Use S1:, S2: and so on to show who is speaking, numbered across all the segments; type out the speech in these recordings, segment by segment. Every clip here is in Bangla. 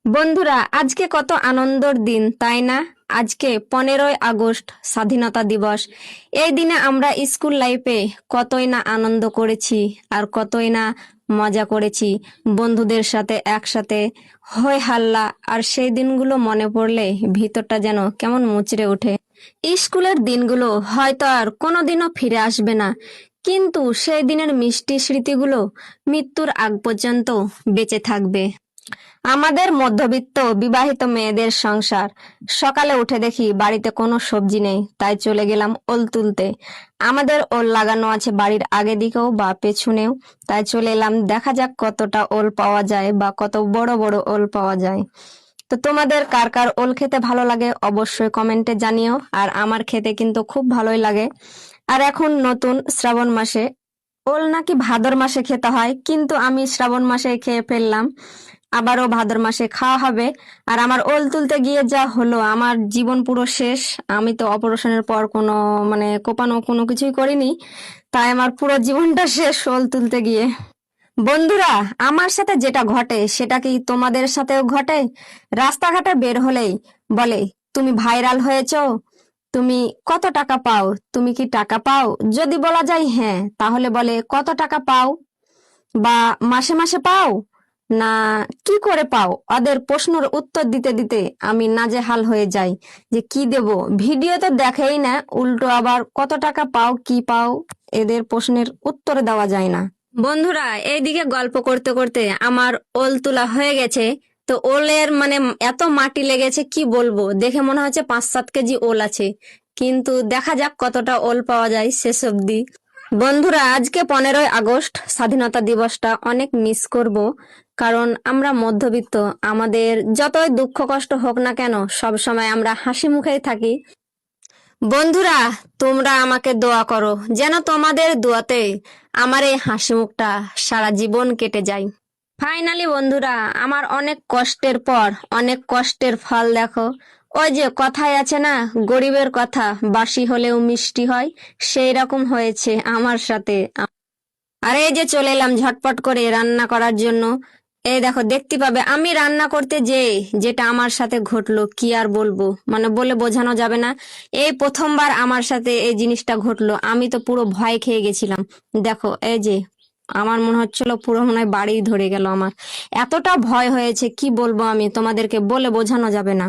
S1: বন্ধুরা, আজকে কত আনন্দের দিন তাই না? আজকে 15ই আগস্ট, স্বাধীনতা দিবস। এই দিনে আমরা স্কুল লাইফে কতই না আনন্দ করেছি আর কতই না মজা করেছি বন্ধুদের সাথে একসাথে, হই হাল্লা। আর সেই দিনগুলো মনে পড়লে ভিতরটা যেন কেমন মুচড়ে ওঠে। স্কুলের দিনগুলো হয়তো আর কোনোদিনও ফিরে আসবে না, কিন্তু সেই দিনের মিষ্টি স্মৃতিগুলো মৃত্যুর আগ পর্যন্ত বেঁচে থাকবে। আমাদের মধ্যবিত্ত বিবাহিত মেয়েদের সংসার। সকালে উঠে দেখি বাড়িতে কোনো সবজি নেই, তাই চলে গেলাম ওল তুলতে। আমাদের ওল লাগানো আছে বাড়ির আগে দিকেও বা পেছনেও, তাই চলে এলাম, দেখা যাক কতটা ওল পাওয়া যায় বা কত বড় বড় ওল পাওয়া যায়। তো তোমাদের কার কার ওল খেতে ভালো লাগে অবশ্যই কমেন্টে জানিও। আর আমার খেতে কিন্তু খুব ভালোই লাগে। আর এখন নতুন শ্রাবণ মাসে ওল নাকি ভাদর মাসে খেতে হয়, কিন্তু আমি শ্রাবণ মাসে খেয়ে ফেললাম, আবারও ভাদর মাসে খাওয়া হবে। আর আমার ওল তুলতে গিয়ে যা হলো, আমার জীবন পুরো শেষ। আমি তো অপারেশনের পর কোনো কোপানো কোনো কিছুই করিনি, তাই আমার পুরো জীবনটা শেষ ওল তুলতে গিয়ে। বন্ধুরা, আমার সাথে যেটা ঘটে সেটা কি তোমাদের সাথেও ঘটে? রাস্তাঘাটে বের হলেই বলে, তুমি ভাইরাল হয়েছো, তুমি কত টাকা পাও, তুমি কি টাকা পাও? যদি বলা যায় হ্যাঁ, তাহলে বলে কত টাকা পাও, বা মাসে মাসে পাও, না কি করে পাও? ওদের প্রশ্নের উত্তর দিতে দিতে আমি নাজেহাল হয়ে যাই যে কি দেব। ভিডিও তো দেখেই না, উল্টো আবার কত টাকা পাও কি পাও, এদের প্রশ্নের উত্তর দেওয়া যায় না। বন্ধুরা, এইদিকে গল্প করতে করতে আমার ওল তোলা হয়ে গেছে। তো ওলের এত মাটি লেগেছে কি বলবো, দেখে মনে হচ্ছে 5-7 কেজি ওল আছে। কিন্তু দেখা যাক কতটা ওল পাওয়া যায় শেষ অব্দি। বন্ধুরা, আজকে 15ই আগস্ট, স্বাধীনতা দিবসটা অনেক মিস করব। কারণ আমরা মধ্যবিত্ত, আমাদের যতই দুঃখ কষ্ট হোক না কেন, সব সময় আমরা হাসি মুখেই থাকি। বন্ধুরা, তোমরা আমাকে দোয়া করো যেন তোমাদের দোয়াতে আমার এই হাসি মুখটা সারা জীবন কেটে যায়। ফাইনালি বন্ধুরা, আমার অনেক কষ্টের পর অনেক কষ্টের ফল দেখো। ওই যে কথায় আছে না, গরিবের কথা বাসি হলেও মিষ্টি হয়, সেই রকম হয়েছে আমার সাথে। আর এই যে চলে এলাম ঝটপট করে রান্না করার জন্য। এই দেখো, দেখতে পাবে আমি রান্না করতে যেটা আমার সাথে ঘটলো কি আর বলবো, বলে বোঝানো যাবে না। এই প্রথমবার আমার সাথে এই জিনিসটা ঘটলো, আমি তো পুরো ভয় খেয়ে গেছিলাম। দেখো এই যে, আমার মনে হচ্ছিল পুরো মনে হয় বাড়ি ধরে গেল আমার। এতটা ভয় হয়েছে কি বলবো, আমি তোমাদেরকে বলে বোঝানো যাবে না।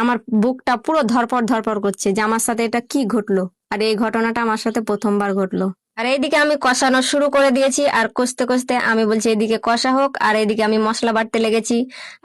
S1: আমার বুকটা পুরো ধরপড় ধরপড় করছে যে আমার সাথে এটা কি ঘটলো। আর এই ঘটনাটা আমার সাথে প্রথমবার ঘটলো। আর এইদিকে আমি কষানো শুরু করে দিয়েছি, আর কষতে কষতে আমি বলছি এদিকে কষা হোক, আর এইদিকে আমি মশলা বাটতে লেগেছি।